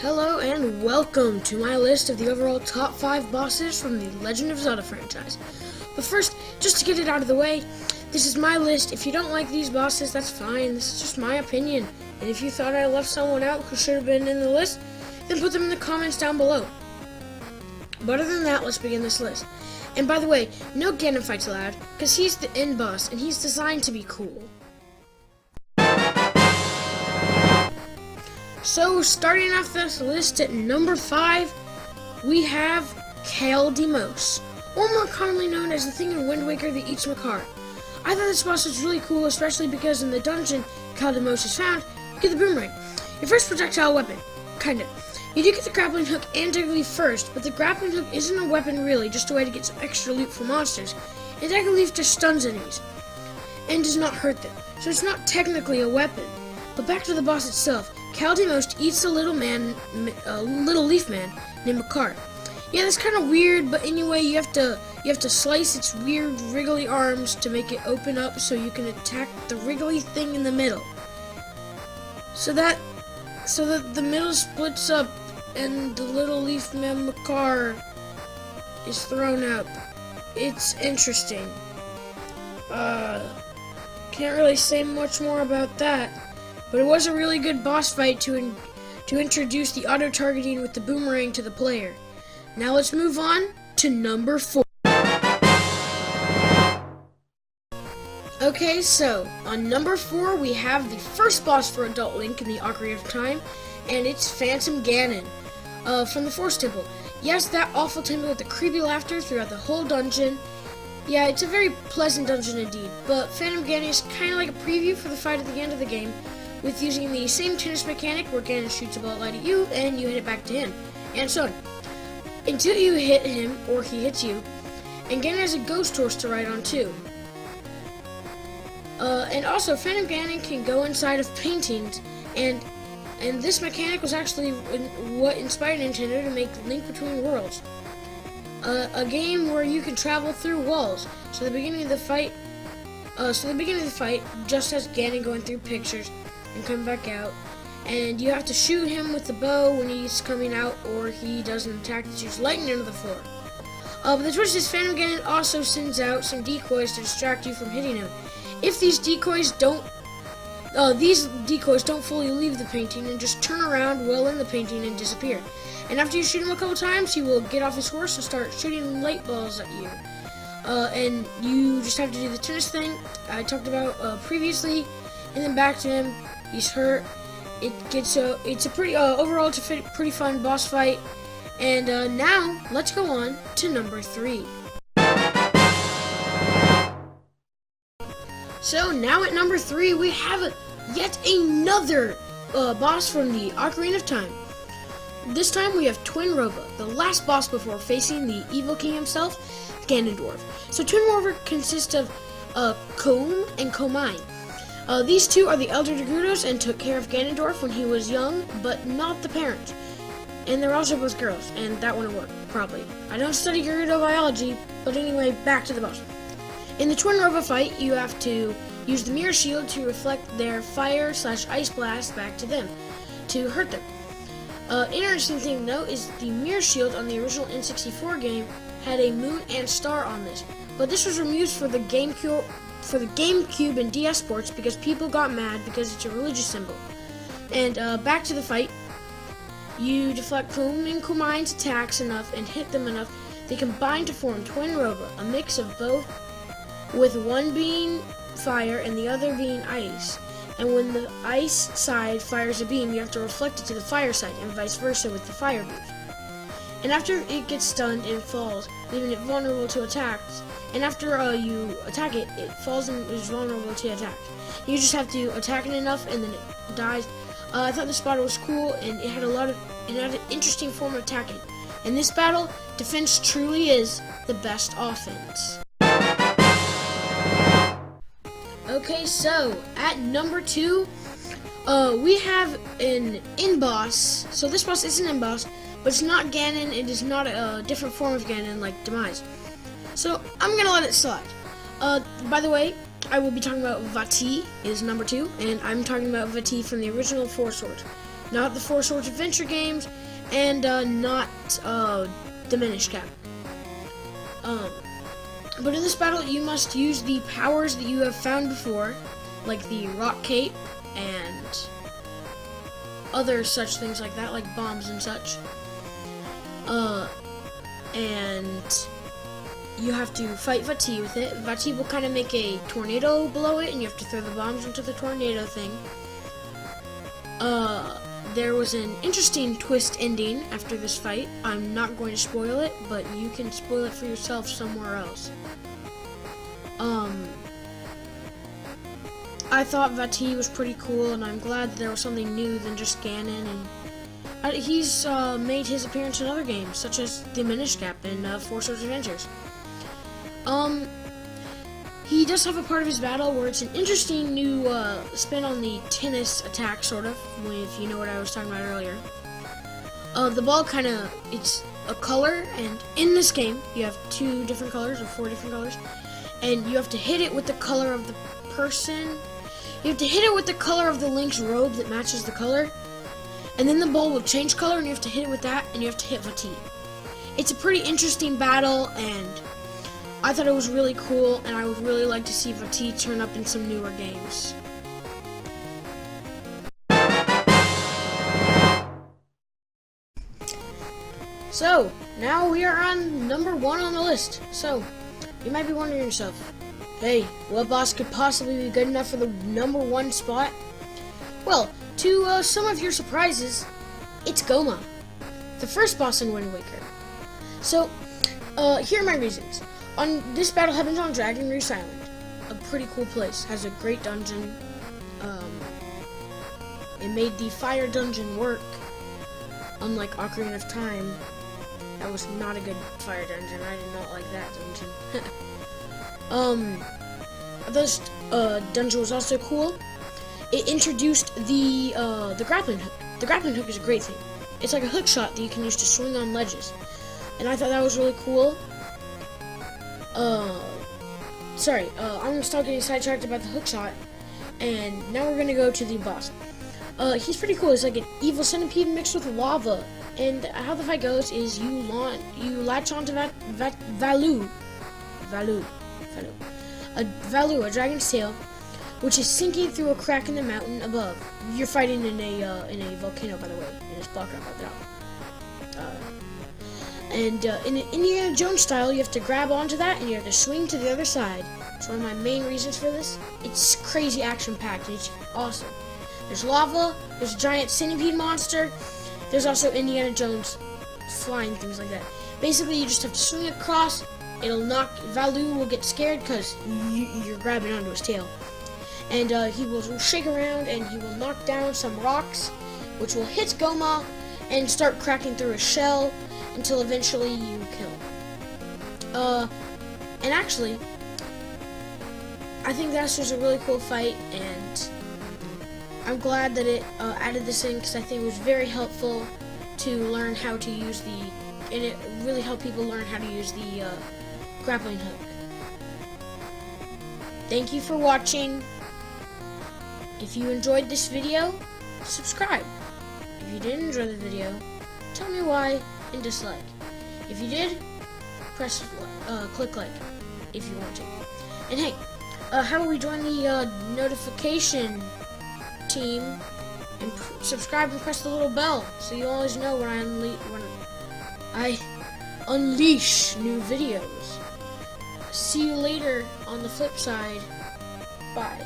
Hello and welcome to my list of the overall top 5 bosses from the Legend of Zelda franchise. But first, just to get it out of the way, this is my list. If you don't like these bosses, that's fine. This is just my opinion. And if you thought I left someone out who should have been in the list, then put them in the comments down below. But other than that, let's begin this list. And by the way, no Gannon fights allowed, because he's the end boss and he's designed to be cool. So, starting off this list at number 5, we have Kale Demos, or more commonly known as the thing in Wind Waker that eats Makar. I thought this boss was really cool, especially because in the dungeon Kale Demos is found, you get the boomerang, your first projectile weapon, kinda. You do get the grappling hook and Dagger Leaf first, but the grappling hook isn't a weapon really, just a way to get some extra loot for monsters, and Dagger Leaf just stuns enemies, and does not hurt them, so it's not technically a weapon. But back to the boss itself. Kale Demos eats a little leaf man named Makar. Yeah, that's kind of weird, but anyway, you have to slice its weird wriggly arms to make it open up so you can attack the wriggly thing in the middle. So that the middle splits up and the little leaf man Makar is thrown up. It's interesting. Can't really say much more about that. But it was a really good boss fight to introduce the auto-targeting with the boomerang to the player. Now let's move on to number 4. Okay, so on number 4 we have the first boss for Adult Link in the Ocarina of Time, and it's Phantom Gannon from the Force Temple. Yes, that awful temple with the creepy laughter throughout the whole dungeon. Yeah, it's a very pleasant dungeon indeed, but Phantom Gannon is kind of like a preview for the fight at the end of the game, with using the same tennis mechanic where Gannon shoots a ball light at you and you hit it back to him, and so on. Until you hit him, or he hits you, and Gannon has a ghost horse to ride on too. And also, Phantom Gannon can go inside of paintings, and this mechanic was actually what inspired Nintendo to make Link Between Worlds. A game where you can travel through walls. So the beginning of the fight, just has Gannon going through pictures and come back out, and you have to shoot him with the bow when he's coming out, or he does an attack that shoots lightning into the floor. But the twist is Phantom Gannon also sends out some decoys to distract you from hitting him. If these decoys don't fully leave the painting and just turn around well in the painting and disappear. And after you shoot him a couple times, he will get off his horse and start shooting light balls at you. And you just have to do the tennis thing I talked about previously, and then back to him. He's hurt. It's a pretty overall it's a pretty fun boss fight. And now let's go on to number 3. So now at number 3 we have yet another boss from the Ocarina of Time. This time we have Twinrova, the last boss before facing the evil king himself, Ganondorf. So Twinrova consists of Koum and Komine. These two are the elder Gerudos and took care of Ganondorf when he was young, but not the parents. And they're also both girls, and that wouldn't work, probably. I don't study Gerudo biology, but anyway, back to the boss. In the Twinrova fight, you have to use the mirror shield to reflect their fire/ice blast back to them, to hurt them. Interesting thing to note is the mirror shield on the original N64 game had a moon and star on this, but this was removed for the GameCube and DS ports because people got mad because it's a religious symbol. And back to the fight, you deflect Koum and Komine's attacks enough and hit them enough, they combine to form Twinrova, a mix of both, with one being fire and the other being ice. And when the ice side fires a beam, you have to reflect it to the fire side, and vice versa with the fire beam. And after it gets stunned, it falls, leaving it vulnerable to attacks. And after you attack it, it falls and is vulnerable to attacks. You just have to attack it enough, and then it dies. I thought this battle was cool, and it had an interesting form of attacking. In this battle, defense truly is the best offense. Okay, so at number 2, we have an in-boss. So this boss is an in-boss, but it's not Ganon. It is not a different form of Ganon like Demise. So I'm gonna let it slide. By the way, I will be talking about Vati is number 2, and I'm talking about Vati from the original Four Swords. not the Four Swords Adventure games, and not Diminish Cap. But in this battle, you must use the powers that you have found before, like the Rock Cape and other such things like that, like bombs and such. And you have to fight Vati with it. Vati will kind of make a tornado below it, and you have to throw the bombs into the tornado thing. There was an interesting twist ending after this fight. I'm not going to spoil it, but you can spoil it for yourself somewhere else. I thought Vati was pretty cool, and I'm glad that there was something new than just Gannon, and he's made his appearance in other games, such as Diminish Cap and Four Swords Adventures. He does have a part of his battle where it's an interesting new spin on the tennis attack, sort of, if you know what I was talking about earlier. The ball it's a color, and in this game, you have 2 different colors, or 4 different colors, and you have to hit it with the color of the person. You have to hit it with the color of the Link's robe that matches the color, and then the ball will change color, and you have to hit it with that, and you have to hit Vati. It's a pretty interesting battle, and I thought it was really cool, and I would really like to see Vati turn up in some newer games. So, now we are on number 1 on the list. So, you might be wondering yourself, hey, what boss could possibly be good enough for the number 1 spot? Well, to some of your surprises, it's Goma, the first boss in Wind Waker. So, here are my reasons. This battle happens on Dragon Reese Island, a pretty cool place. Has a great dungeon. It made the fire dungeon work, unlike Ocarina of Time. That was not a good fire dungeon. I did not like that dungeon. This dungeon was also cool. It introduced the grappling hook. The grappling hook is a great thing. It's like a hook shot that you can use to swing on ledges, and I thought that was really cool. I'm gonna stop getting sidetracked about the hookshot, and now we're gonna go to the boss. He's pretty cool. He's like an evil centipede mixed with lava, and how the fight goes is you latch onto Valu, a dragon's tail, which is sinking through a crack in the mountain above. You're fighting in a volcano, by the way, and it's blocked out by the top. And in an Indiana Jones style, you have to grab onto that, and you have to swing to the other side. It's one of my main reasons for this. It's crazy action-packed, and it's awesome. There's lava, there's a giant centipede monster, there's also Indiana Jones flying things like that. Basically, you just have to swing across. Valu will get scared because you're grabbing onto his tail. And he will shake around, and he will knock down some rocks, which will hit Goma and start cracking through his shell, until eventually you kill him. And actually, I think that's just a really cool fight, and I'm glad that it added this in, because I think it was very helpful to learn how to use and it really helped people learn how to use the grappling hook. Thank you for watching. If you enjoyed this video, subscribe. If you didn't enjoy the video, tell me why and dislike. If you did, click like if you want to. And hey, how about we join the notification team and subscribe and press the little bell so you always know when I unleash new videos. See you later on the flip side. Bye.